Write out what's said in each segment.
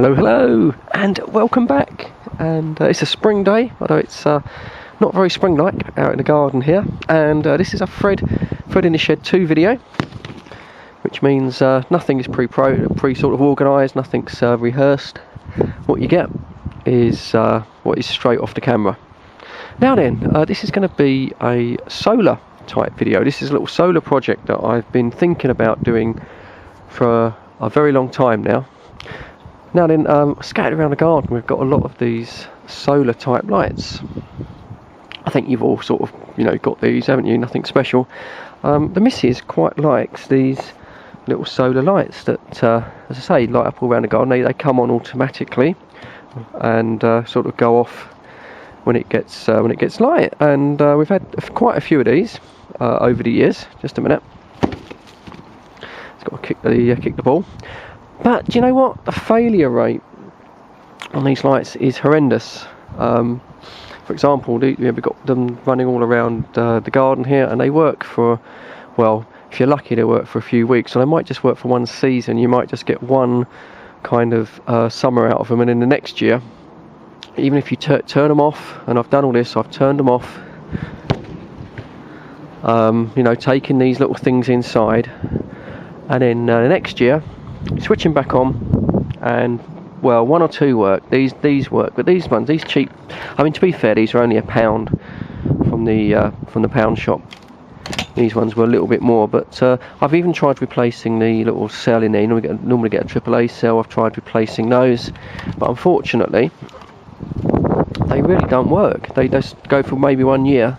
Hello, and welcome back. And it's a spring day, although it's not very spring-like out in the garden here. And this is a Fred in the Shed 2 video, which means nothing is pre sort of organised, nothing's rehearsed. What you get is what is straight off the camera. Now then, this is going to be a solar type video. This is a little solar project that I've been thinking about doing for a very long time now. Now then, scattered around the garden we've got a lot of these solar type lights. I think you've all sort of, got these, haven't you? Nothing special. The missus quite likes these little solar lights that, as I say, light up all around the garden. They come on automatically and sort of go off when it gets light. And we've had quite a few of these over the years. Just a minute. It's got to kick the ball. But do you know what? The failure rate on these lights is horrendous. For example, we've got them running all around the garden here, and they work for, well, if you're lucky, they work for a few weeks. So they might just work for one season. You might just get one kind of summer out of them, and in the next year, even if you turn them off, and I've done all this, I've turned them off, taking these little things inside, and then the next year, switching back on, and well, one or two work. These work, but these ones, these cheap. I mean, to be fair, these are only £1 from the pound shop. These ones were a little bit more, but I've even tried replacing the little cell in there. You normally get a AAA cell. I've tried replacing those, but unfortunately, they really don't work. They just go for maybe 1 year,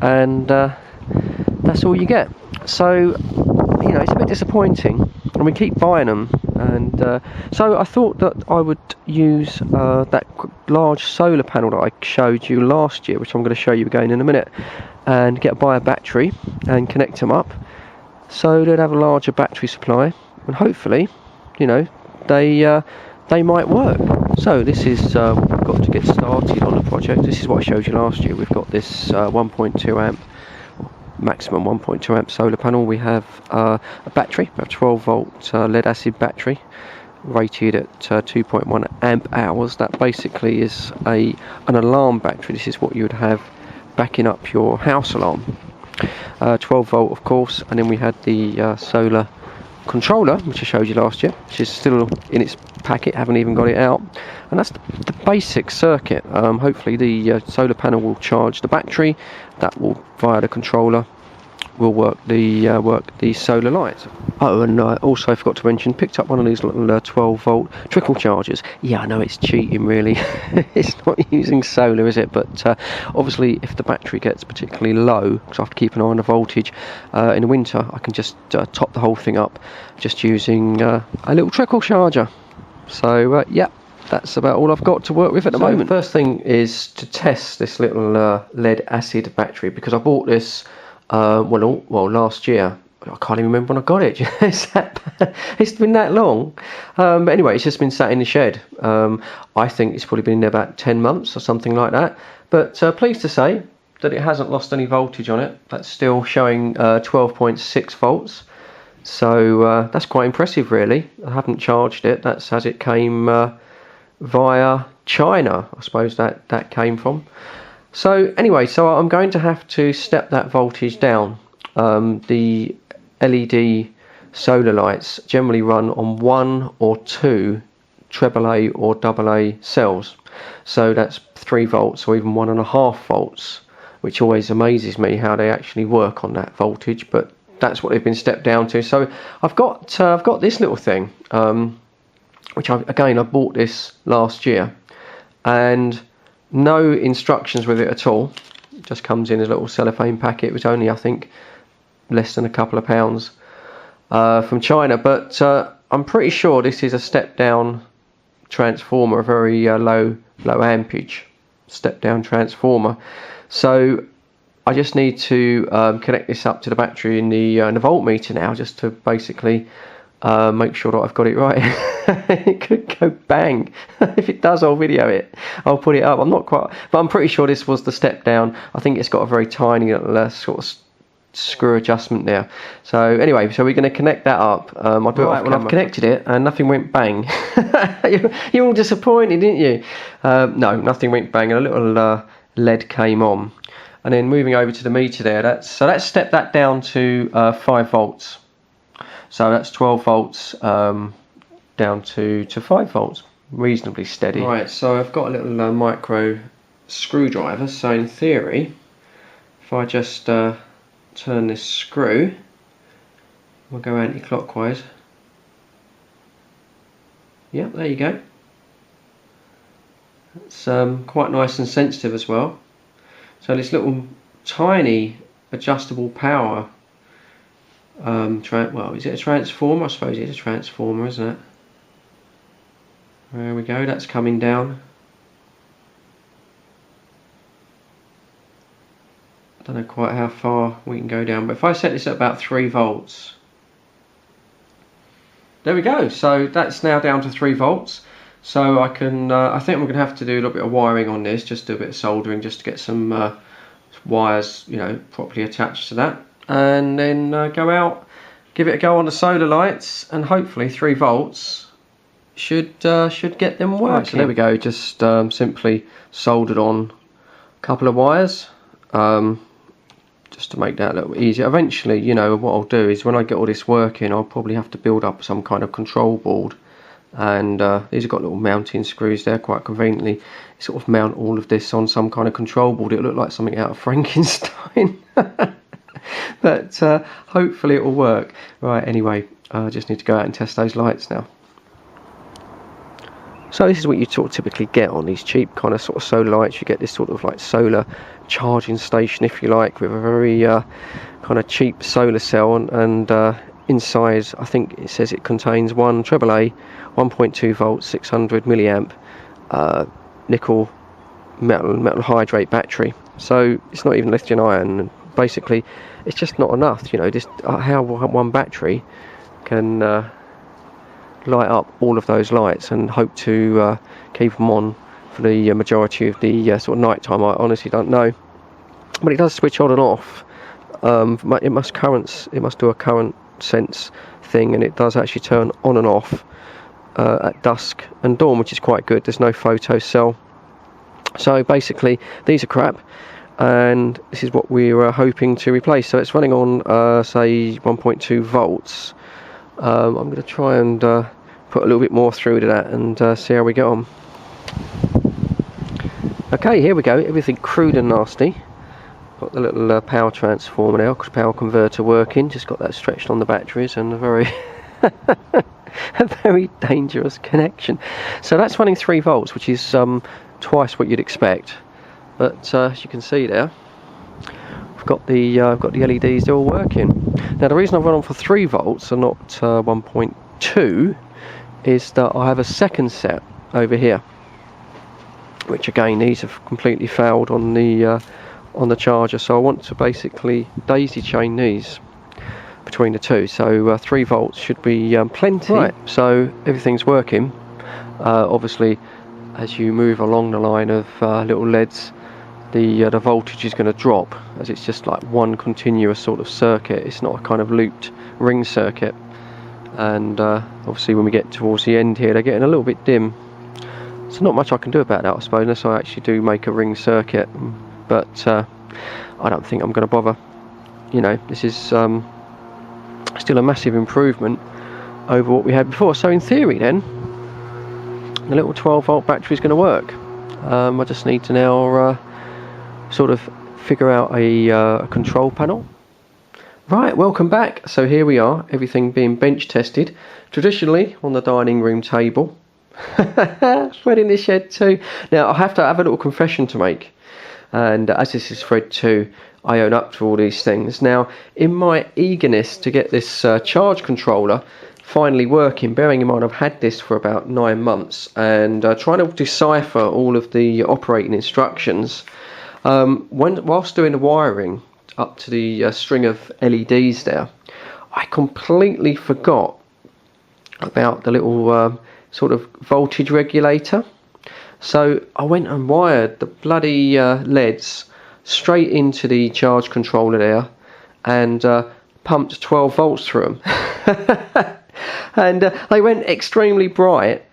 and that's all you get. So, it's a bit disappointing. And we keep buying them, and so I thought that I would use that large solar panel that I showed you last year, which I'm going to show you again in a minute, and buy a battery and connect them up, so they'd have a larger battery supply, and hopefully, they might work. So this is what we've got to get started on the project. This is what I showed you last year. We've got this 1.2 amp. Maximum 1.2 amp solar panel. We have a battery, a 12 volt lead acid battery, rated at 2.1 amp hours. That basically is an alarm battery. This is what you would have backing up your house alarm. 12 volt, of course, and then we had the solar controller, which I showed you last year, which is still in its packet, haven't even got it out, and that's the basic circuit. Hopefully the solar panel will charge the battery, that will, via the controller, will work the solar lights. Oh, and I also forgot to mention, picked up one of these little 12 volt trickle chargers. Yeah, I know it's cheating really. It's not using solar, is it? But obviously if the battery gets particularly low, because I have to keep an eye on the voltage, in the winter I can just top the whole thing up just using a little trickle charger. So yeah, that's about all I've got to work with at the moment. The first thing is to test this little lead acid battery, because I bought this last year. I can't even remember when I got it. It's been that long. But anyway, it's just been sat in the shed. I think it's probably been in there about 10 months or something like that. But pleased to say that it hasn't lost any voltage on it. That's still showing 12.6 volts. So that's quite impressive, really. I haven't charged it. That's as it came via China, I suppose that came from. So anyway, so I'm going to have to step that voltage down. The LED solar lights generally run on 1 or 2 AAA or AA cells. So that's 3 volts or even 1.5 volts, which always amazes me how they actually work on that voltage, but that's what they've been stepped down to. So I've got this little thing, which I bought this last year, and no instructions with it at all. It just comes in a little cellophane packet. It was only, I think, less than a couple of pounds from China, but I'm pretty sure this is a step down transformer, a very low ampage step down transformer. So I just need to connect this up to the battery in the voltmeter now, just to basically make sure that I've got it right. It could go bang. If it does, I'll video it. I'll put it up. I'm not quite, but I'm pretty sure this was the step down. I think it's got a very tiny little sort of screw adjustment there. So anyway, so we're going to connect that up. I've connected it and nothing went bang. You're all disappointed, didn't you? No, nothing went bang, and a little LED came on. And then moving over to the meter there, let's step that down to 5 volts. So that's 12 volts down to 5 volts, reasonably steady. Right, so I've got a little micro screwdriver, so in theory, if I just turn this screw, we'll go anti-clockwise. Yep, there you go. It's quite nice and sensitive as well. So this little tiny adjustable power, well, is it a transformer? I suppose it's a transformer, isn't it? There we go, that's coming down. I don't know quite how far we can go down, but if I set this at about 3 volts, there we go. So that's now down to 3 volts. So I can, I think I'm going to have to do a little bit of wiring on this, just do a bit of soldering, just to get some wires, you know, properly attached to that, and then go out, give it a go on the solar lights, and hopefully 3 volts should get them working. Right, so there we go. Just simply soldered on a couple of wires. Just to make that a little easier. Eventually, you know, what I'll do is when I get all this working, I'll probably have to build up some kind of control board, and these have got little mounting screws there, quite conveniently sort of mount all of this on some kind of control board. It'll look like something out of Frankenstein. But hopefully it will work. Right, anyway, I just need to go out and test those lights now. So this is what you sort of typically get on these cheap kind of sort of solar lights. You get this sort of like solar charging station, if you like, with a very kind of cheap solar cell, and inside I think it says it contains one AAA 1.2 volt 600 milliamp nickel metal hydrate battery. So it's not even lithium ion, and basically it's just not enough, you know, just how one battery can light up all of those lights and hope to keep them on for the majority of the sort of night time. I honestly don't know, but it does switch on and off. It must do a current sense thing, and it does actually turn on and off at dusk and dawn, which is quite good. There's no photo cell. So basically these are crap, and this is what we're hoping to replace. So it's running on say 1.2 volts. I'm going to try and put a little bit more through to that and see how we get on. Okay, here we go, everything crude and nasty. Got the little power transformer now, power converter working, just got that stretched on the batteries, and a very a very dangerous connection. So that's running 3 volts, which is twice what you'd expect, but as you can see there, I've got the LEDs, they're all working. Now the reason I've run on for 3 volts and not 1.2 is that I have a second set over here, which again, these have completely failed on the charger, so I want to basically daisy chain these between the two. So 3 volts should be plenty. Right, so everything's working. Obviously, as you move along the line of little LEDs, the voltage is going to drop, as it's just like one continuous sort of circuit. It's not a kind of looped ring circuit, and obviously when we get towards the end here, they're getting a little bit dim. So not much I can do about that, I suppose, unless I actually do make a ring circuit, but I don't think I'm going to bother. You know, this is still a massive improvement over what we had before. So in theory then, the little 12 volt battery is going to work. I just need to now sort of figure out a control panel. Right, welcome back. So here we are, everything being bench tested traditionally on the dining room table. Fred in the shed too. Now I have to have a little confession to make, and as this is Fred too, I own up to all these things. Now in my eagerness to get this charge controller finally working, bearing in mind I've had this for about 9 months, and trying to decipher all of the operating instructions, whilst doing the wiring up to the string of LEDs there, I completely forgot about the little sort of voltage regulator. So I went and wired the bloody LEDs straight into the charge controller there, and pumped 12 volts through them. And they went extremely bright,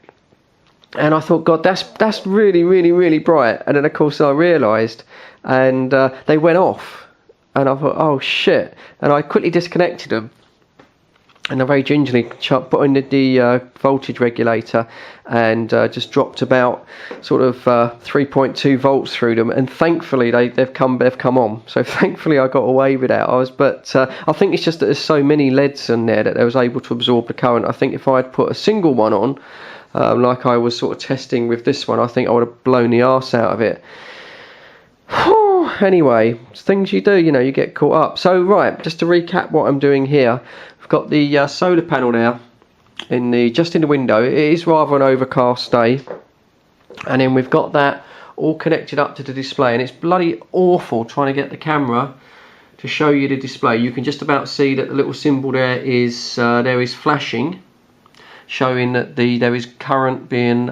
and I thought, God, that's really, really, really bright. And then of course I realised, and they went off, and I thought, oh shit, and I quickly disconnected them. And I very gingerly put in the voltage regulator, and just dropped about sort of 3.2 volts through them. And thankfully they've come on. So thankfully I got away with that. I think it's just that there's so many LEDs in there that they was able to absorb the current. I think if I had put a single one on, like I was sort of testing with this one, I think I would have blown the arse out of it. Anyway, it's things you do, you get caught up. So right, just to recap what I'm doing here. Got the solar panel now just in the window. It is rather an overcast day, and then we've got that all connected up to the display, and it's bloody awful trying to get the camera to show you the display. You can just about see that the little symbol there is flashing, showing that there is current being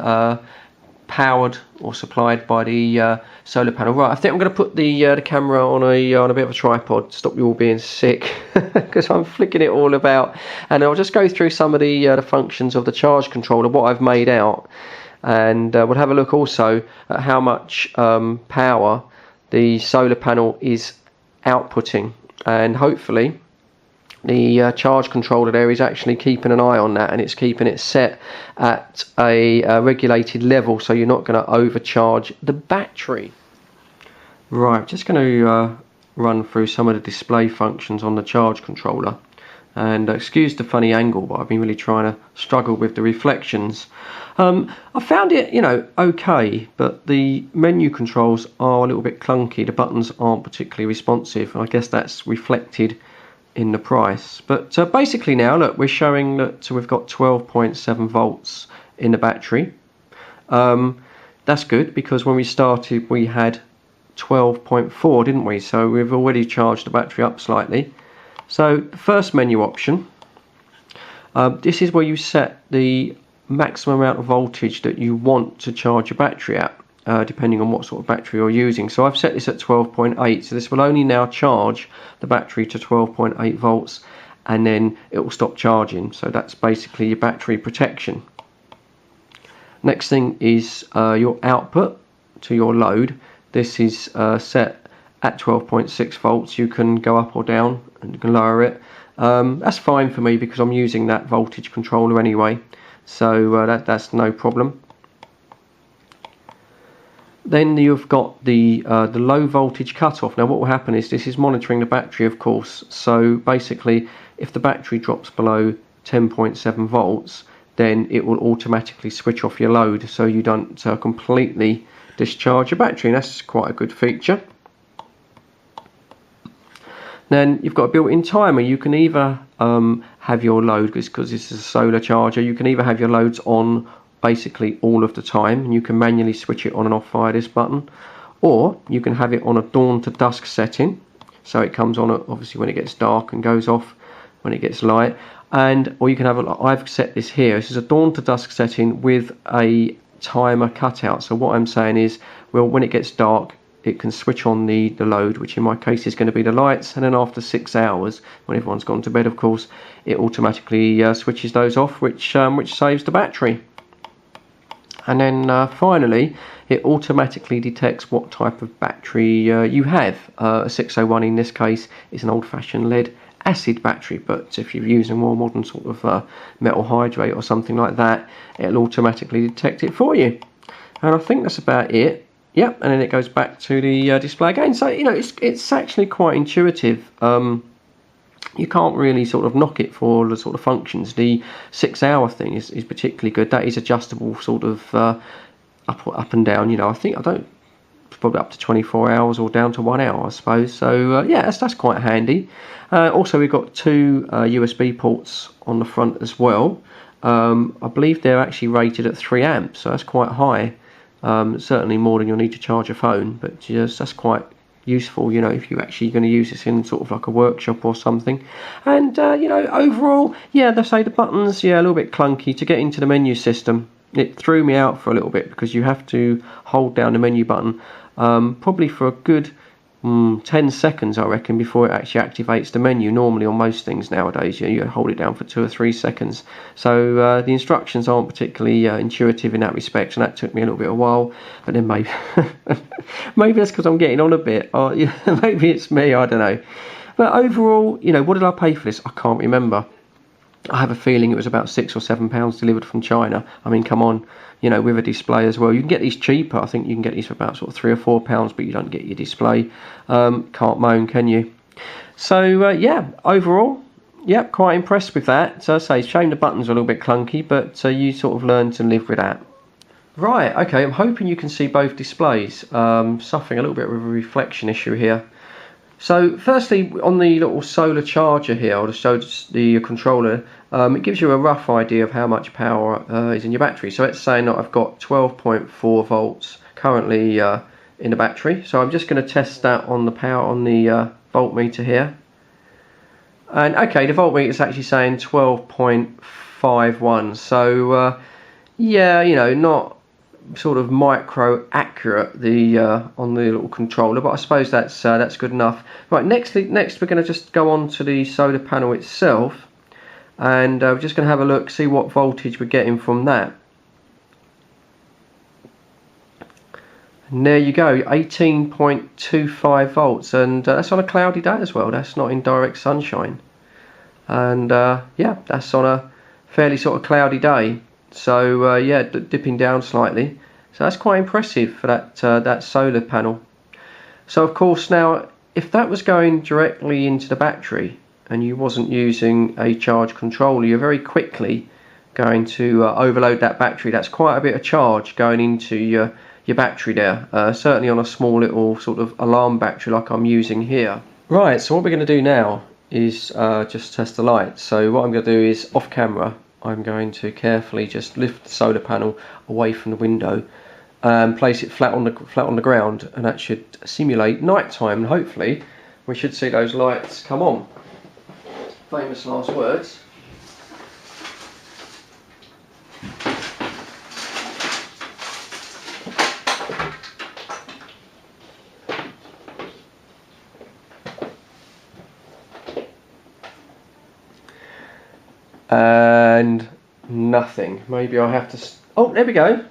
powered or supplied by the solar panel. Right, I think I'm going to put the camera on a bit of a tripod to stop you all being sick, because I'm flicking it all about. And I'll just go through some of the functions of the charge controller, what I've made out, and we'll have a look also at how much power the solar panel is outputting, and hopefully the charge controller there is actually keeping an eye on that, and it's keeping it set at a regulated level, so you're not going to overcharge the battery. Right, just going to run through some of the display functions on the charge controller, and excuse the funny angle, but I've been really trying to struggle with the reflections. I found it, okay, but the menu controls are a little bit clunky. The buttons aren't particularly responsive, and I guess that's reflected in the price. But basically now, look, we're showing that we've got 12.7 volts in the battery. That's good, because when we started we had 12.4, didn't we? So we've already charged the battery up slightly. So the first menu option, this is where you set the maximum amount of voltage that you want to charge your battery at, depending on what sort of battery you're using. So I've set this at 12.8, so this will only now charge the battery to 12.8 volts, and then it will stop charging. So that's basically your battery protection. Next thing is your output to your load. This is set at 12.6 volts. You can go up or down, and you can lower it. That's fine for me because I'm using that voltage controller anyway, so that's no problem. Then you've got the low voltage cutoff. Now what will happen is this is monitoring the battery, of course. So basically, if the battery drops below 10.7 volts, then it will automatically switch off your load, so you don't completely discharge your battery. And that's quite a good feature. Then you've got a built-in timer. You can either have your load, because this is a solar charger, you can either have your loads on basically all of the time, and you can manually switch it on and off via this button, or you can have it on a dawn to dusk setting, so it comes on obviously when it gets dark and goes off when it gets light. Or you can have I've set this here. This is a dawn to dusk setting with a timer cutout. So what I'm saying is, well, when it gets dark, it can switch on the load, which in my case is going to be the lights, and then after 6 hours, when everyone's gone to bed, of course, it automatically switches those off, which saves the battery. And then finally, it automatically detects what type of battery you have. A 601 in this case is an old-fashioned lead acid battery, but if you're using a more modern sort of metal hydrate or something like that, it'll automatically detect it for you. And I think that's about it. Yep, and then it goes back to the display again. So it's actually quite intuitive. You can't really sort of knock it for the sort of functions. The 6 hour thing is particularly good. That is adjustable sort of up and down. Probably up to 24 hours or down to 1 hour, I suppose. So yeah, that's quite handy. Also, we've got two USB ports on the front as well. I believe they're actually rated at 3 amps, so that's quite high. Certainly more than you'll need to charge a phone, but just that's quite useful, if you're actually going to use this in sort of like a workshop or something. And overall, yeah, they say the buttons, yeah, a little bit clunky to get into the menu system. It threw me out for a little bit because you have to hold down the menu button probably for a good 10 seconds, I reckon, before it actually activates the menu. Normally on most things nowadays, you hold it down for 2 or 3 seconds. So the instructions aren't particularly intuitive in that respect, and that took me a little bit of a while. But then maybe maybe that's because I'm getting on a bit, or maybe it's me, I don't know. But overall, what did I pay for this? I can't remember. I have a feeling it was about £6 or £7 delivered from China. I mean, come on, with a display as well. You can get these cheaper. I think you can get these for about sort of £3 or £4, but you don't get your display. Can't moan, can you? So yeah, overall, yeah, quite impressed with that. So I say, shame the buttons are a little bit clunky, but you sort of learn to live with that. Right, okay, I'm hoping you can see both displays. Suffering a little bit of a reflection issue here. So firstly, on the little solar charger here, I'll just show the controller. It gives you a rough idea of how much power is in your battery. So it's saying that I've got 12.4 volts currently in the battery. So I'm just going to test that on the power on the voltmeter here. And okay, the voltmeter is actually saying 12.51. So yeah, not sort of micro accurate on the little controller, but I suppose that's good enough. Right, next we're going to just go on to the solar panel itself, and we're just going to have a look, see what voltage we're getting from that. And there you go, 18.25 volts, and that's on a cloudy day as well. That's not in direct sunshine, and yeah, that's on a fairly sort of cloudy day. So yeah, dipping down slightly. So that's quite impressive for that solar panel. So of course now, if that was going directly into the battery and you wasn't using a charge controller, you're very quickly going to overload that battery. That's quite a bit of charge going into your battery there. Certainly on a small little sort of alarm battery like I'm using here. Right, so what we're going to do now is just test the lights. So what I'm going to do is, off camera, I'm going to carefully just lift the solar panel away from the window and place it flat on the ground, and that should simulate night time, and hopefully we should see those lights come on. Famous last words. And nothing. Maybe I have to. Oh, there we go.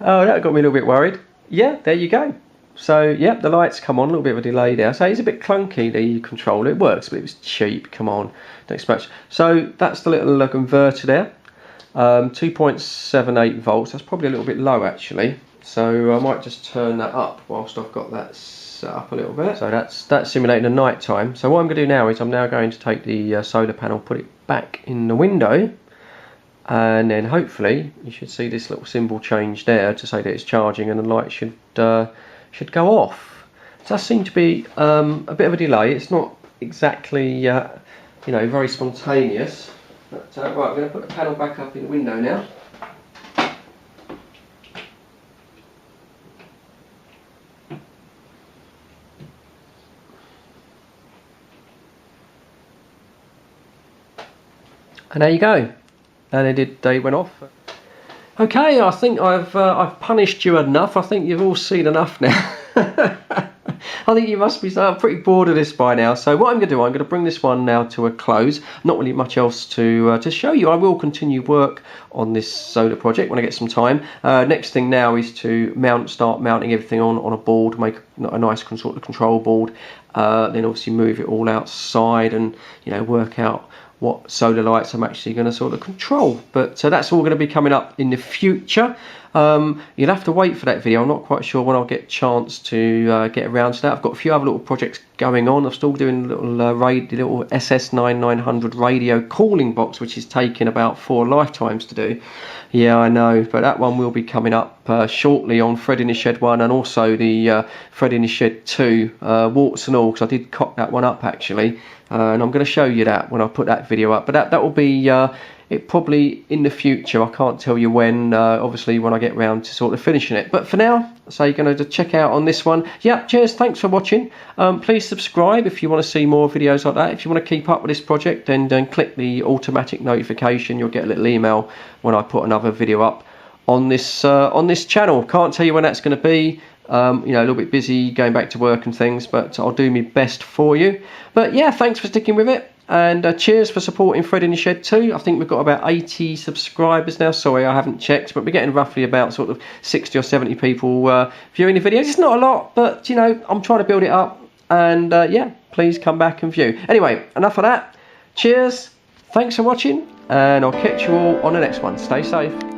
Oh, that got me a little bit worried. Yeah, there you go. So, yep, the lights come on. A little bit of a delay there. So it's a bit clunky, the controller. It works, but it was cheap. Come on, don't expect. So that's the little converter there. 2.78 volts. That's probably a little bit low actually. So I might just turn that up whilst I've got that set up a little bit. So that's simulating the night time. So what I'm going to do now is I'm now going to take the solar panel, put it back in the window, and then hopefully you should see this little symbol change there to say that it's charging, and the light should go off. It does seem to be a bit of a delay. It's not exactly very spontaneous. But, right, I'm going to put the panel back up in the window now. And there you go. And they went off. Okay, I think I've punished you enough. I think you've all seen enough now. I think you must be pretty bored of this by now. So what I'm going to do, I'm going to bring this one now to a close. Not really much else to show you. I will continue work on this solar project when I get some time. Next thing now is to start mounting everything on a board, make a nice sort of control board. Then obviously move it all outside and work out what solar lights I'm actually going to sort of control. But that's all going to be coming up in the future. You'll have to wait for that video. I'm not quite sure when I'll get a chance to get around to that. I've got a few other little projects going on. I'm still doing the little SS9900 radio calling box, which is taking about 4 lifetimes to do. Yeah, I know, but that one will be coming up shortly on Fred in the Shed 1, and also the Fred in the Shed 2, warts and all, because I did cock that one up actually. And I'm going to show you that when I put that video up. But that will be it probably in the future. I can't tell you when, obviously when I get round to sort of finishing it. But for now, so you're going to check out on this one. Yeah, cheers, thanks for watching. Please subscribe if you want to see more videos like that. If you want to keep up with this project, then click the automatic notification. You'll get a little email when I put another video up on this channel. Can't tell you when that's going to be, You know, a little bit busy going back to work and things, but I'll do my best for you. But yeah, thanks for sticking with it, and cheers for supporting Fred in the Shed too. I think we've got about 80 subscribers now. Sorry, I haven't checked, but we're getting roughly about sort of 60 or 70 people viewing the videos. It's not a lot, but you know, I'm trying to build it up, and yeah, please come back and view. Anyway, enough of that. Cheers, thanks for watching, and I'll catch you all on the next one. Stay safe.